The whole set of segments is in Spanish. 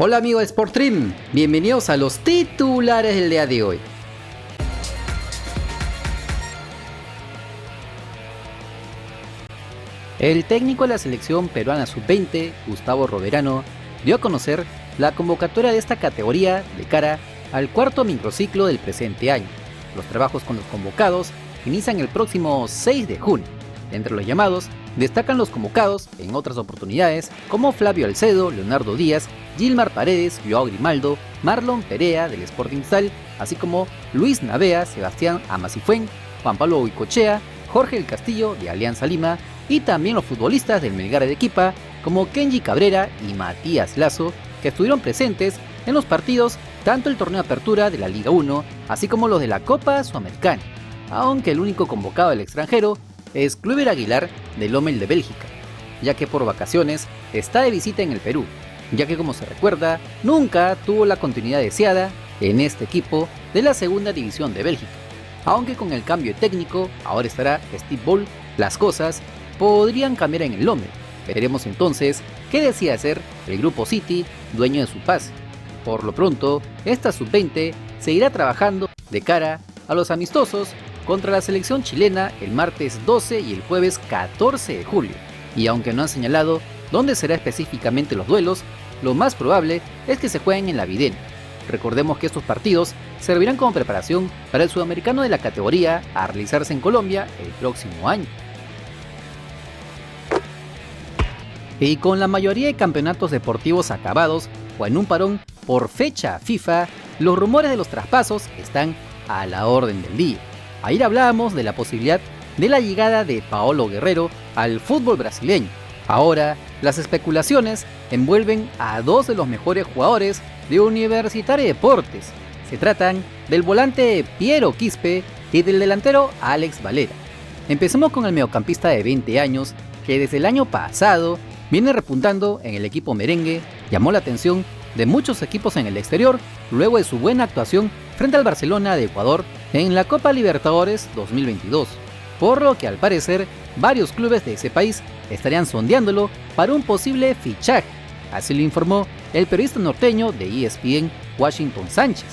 Hola amigos de SportStream, bienvenidos a los titulares del día de hoy. El técnico de la selección peruana sub-20, Gustavo Roverano, dio a conocer la convocatoria de esta categoría de cara al cuarto microciclo del presente año. Los trabajos con los convocados inician el próximo 6 de junio. Entre los llamados destacan los convocados en otras oportunidades como Flavio Alcedo, Leonardo Díaz, Gilmar Paredes, Joao Grimaldo, Marlon Perea del Sporting Cristal, así como Luis Navea, Sebastián Amasifuen, Juan Pablo Huicochea, Jorge del Castillo de Alianza Lima y también los futbolistas del Melgar de Arequipa como Kenji Cabrera y Matías Lazo, que estuvieron presentes en los partidos tanto el torneo de apertura de la Liga 1 así como los de la Copa Sudamericana, aunque el único convocado del extranjero es Kluivert Aguilar del Lommel de Bélgica, ya que por vacaciones está de visita en el Perú, ya que como se recuerda, nunca tuvo la continuidad deseada en este equipo de la segunda división de Bélgica. Aunque con el cambio de técnico, ahora estará Steve Ball, las cosas podrían cambiar en el Lommel. Veremos entonces qué decide hacer el Grupo City, dueño de su pase. Por lo pronto, esta sub-20 seguirá trabajando de cara a los amistosos contra la selección chilena el martes 12 y el jueves 14 de julio. Y aunque no han señalado dónde será específicamente los duelos, lo más probable es que se jueguen en la Videna. Recordemos que estos partidos servirán como preparación para el sudamericano de la categoría a realizarse en Colombia el próximo año. Y con la mayoría de campeonatos deportivos acabados o en un parón por fecha FIFA, los rumores de los traspasos están a la orden del día. Ayer hablábamos de la posibilidad de la llegada de Paolo Guerrero al fútbol brasileño. Ahora, las especulaciones envuelven a dos de los mejores jugadores de Universitario de Deportes. Se tratan del volante Piero Quispe y del delantero Alex Valera. Empecemos con el mediocampista de 20 años que desde el año pasado viene repuntando en el equipo merengue, llamó la atención de muchos equipos en el exterior luego de su buena actuación frente al Barcelona de Ecuador en la Copa Libertadores 2022, por lo que al parecer varios clubes de ese país estarían sondeándolo para un posible fichaje, así lo informó el periodista norteño de ESPN, Washington Sánchez.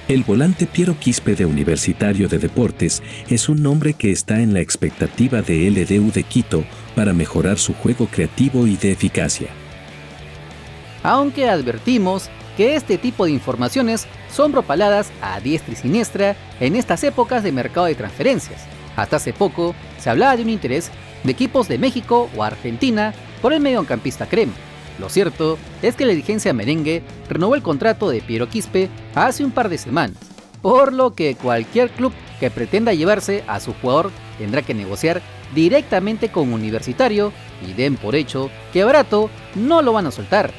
El volante Piero Quispe de Universitario de Deportes es un nombre que está en la expectativa de LDU de Quito para mejorar su juego creativo y de eficacia. Aunque advertimos que este tipo de informaciones son propaladas a diestra y siniestra en estas épocas de mercado de transferencias. Hasta hace poco se hablaba de un interés de equipos de México o Argentina por el mediocampista crema. Lo cierto es que la dirigencia merengue renovó el contrato de Piero Quispe hace un par de semanas, por lo que cualquier club que pretenda llevarse a su jugador tendrá que negociar directamente con Universitario y den por hecho que barato no lo van a soltar.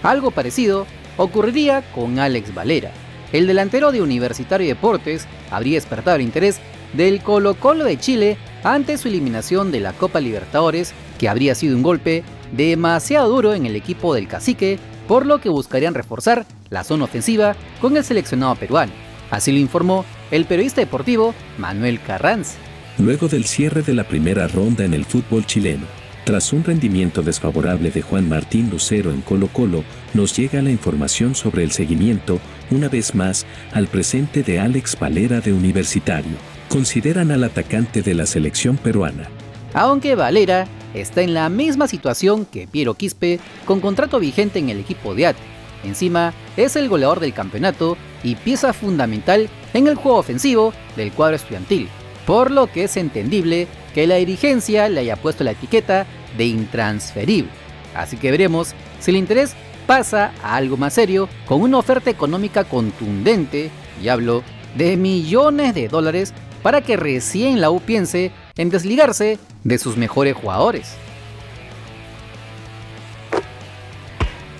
Algo parecido ocurriría con Alex Valera. El delantero de Universitario de Deportes habría despertado el interés del Colo-Colo de Chile ante su eliminación de la Copa Libertadores, que habría sido un golpe demasiado duro en el equipo del Cacique, por lo que buscarían reforzar la zona ofensiva con el seleccionado peruano. Así lo informó el periodista deportivo Manuel Carranza. Luego del cierre de la primera ronda en el fútbol chileno, tras un rendimiento desfavorable de Juan Martín Lucero en Colo-Colo, nos llega la información sobre el seguimiento, una vez más, al presente de Alex Valera de Universitario. Consideran al atacante de la selección peruana. Aunque Valera está en la misma situación que Piero Quispe, con contrato vigente en el equipo de ATE. Encima, es el goleador del campeonato y pieza fundamental en el juego ofensivo del cuadro estudiantil, por lo que es entendible que la dirigencia le haya puesto la etiqueta de intransferible. Así que veremos si el interés pasa a algo más serio con una oferta económica contundente, y hablo de millones de dólares, para que recién la U piense en desligarse de sus mejores jugadores.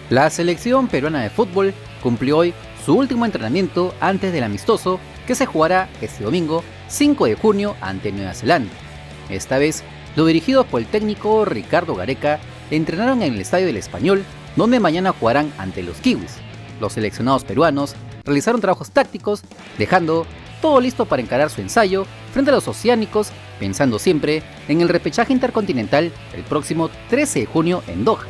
La selección peruana de fútbol cumplió hoy su último entrenamiento antes del amistoso que se jugará este domingo 5 de junio ante Nueva Zelanda. Esta vez, los dirigidos por el técnico Ricardo Gareca entrenaron en el Estadio del Español, donde mañana jugarán ante los kiwis. Los seleccionados peruanos realizaron trabajos tácticos, dejando todo listo para encarar su ensayo frente a los oceánicos, pensando siempre en el repechaje intercontinental el próximo 13 de junio en Doha.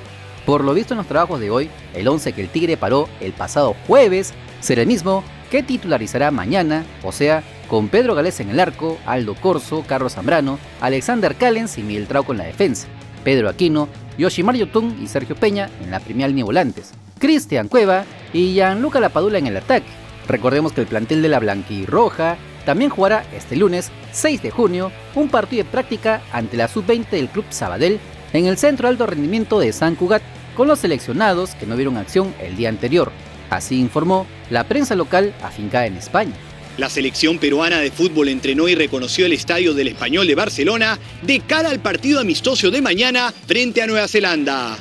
Por lo visto en los trabajos de hoy, el 11 que el Tigre paró el pasado jueves será el mismo que titularizará mañana, o sea, con Pedro Galés en el arco, Aldo Corso, Carlos Zambrano, Alexander Callens y Miguel Trauco en la defensa, Pedro Aquino, Yoshimar Yotun y Sergio Peña en la primera línea volantes, Cristian Cueva y Gianluca Lapadula en el ataque. Recordemos que el plantel de la blanquirroja también jugará este lunes 6 de junio un partido de práctica ante la sub-20 del Club Sabadell en el Centro de Alto Rendimiento de San Cugat con los seleccionados que no vieron acción el día anterior. Así informó la prensa local afincada en España. La selección peruana de fútbol entrenó y reconoció el estadio del Español de Barcelona de cara al partido amistoso de mañana frente a Nueva Zelanda.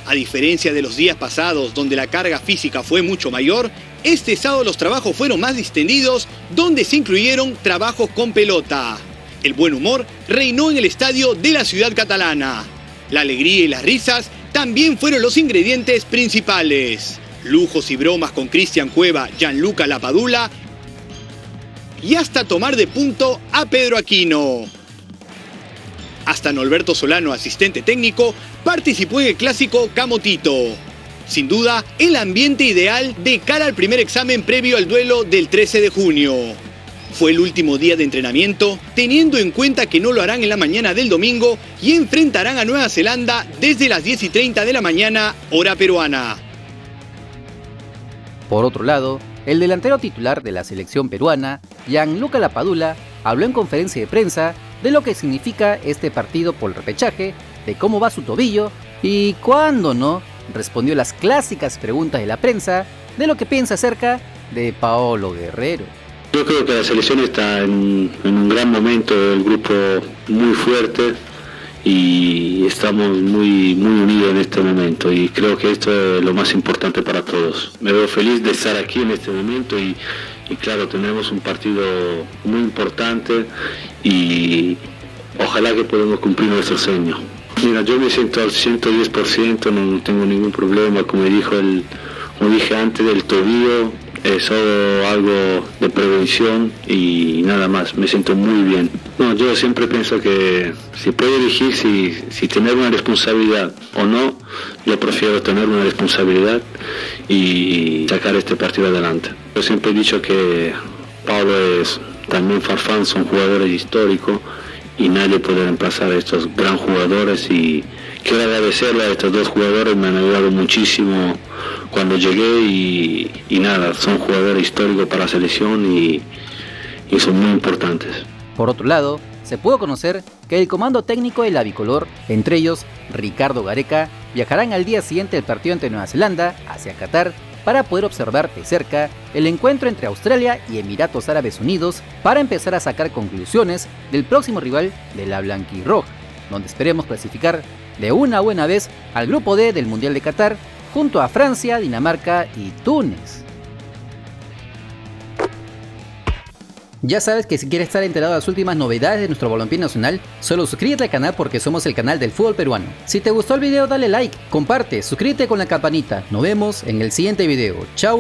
A diferencia de los días pasados, donde la carga física fue mucho mayor, este sábado los trabajos fueron más distendidos, donde se incluyeron trabajos con pelota. El buen humor reinó en el estadio de la ciudad catalana. La alegría y las risas también fueron los ingredientes principales. Lujos y bromas con Cristian Cueva, Gianluca Lapadula y hasta tomar de punto a Pedro Aquino. Hasta Norberto Solano, asistente técnico, participó en el clásico Camotito. Sin duda, el ambiente ideal de cara al primer examen previo al duelo del 13 de junio. Fue el último día de entrenamiento, teniendo en cuenta que no lo harán en la mañana del domingo y enfrentarán a Nueva Zelanda desde las 10:30 de la mañana, hora peruana. Por otro lado, el delantero titular de la selección peruana, Gianluca Lapadula, habló en conferencia de prensa de lo que significa este partido por el repechaje, de cómo va su tobillo y, cuándo no, respondió las clásicas preguntas de la prensa de lo que piensa acerca de Paolo Guerrero. Yo creo que la selección está en un gran momento, el grupo muy fuerte y estamos muy unidos en este momento y creo que esto es lo más importante para todos. Me veo feliz de estar aquí en este momento y claro, tenemos un partido muy importante y ojalá que podamos cumplir nuestro sueño. Mira, yo me siento al 110%, no tengo ningún problema, como dije antes del tobillo, es solo algo de prevención y nada más, me siento muy bien. No, yo siempre pienso que si puedo elegir si tener una responsabilidad o no, yo prefiero tener una responsabilidad y sacar este partido adelante. Yo siempre he dicho que Pablo también Farfán son jugadores históricos y nadie puede reemplazar a estos gran jugadores y quiero agradecerle a estos dos jugadores, me han ayudado muchísimo cuando llegué y nada, son jugadores históricos para la selección y son muy importantes. Por otro lado, se pudo conocer que el comando técnico de la bicolor, entre ellos Ricardo Gareca, viajarán al día siguiente del partido ante Nueva Zelanda hacia Qatar para poder observar de cerca el encuentro entre Australia y Emiratos Árabes Unidos para empezar a sacar conclusiones del próximo rival de la blanquirroja, donde esperemos clasificar de una buena vez al grupo D del Mundial de Qatar junto a Francia, Dinamarca y Túnez. Ya sabes que si quieres estar enterado de las últimas novedades de nuestro balompié nacional, solo suscríbete al canal porque somos el canal del fútbol peruano. Si te gustó el video dale like, comparte, suscríbete con la campanita. Nos vemos en el siguiente video. ¡Chao!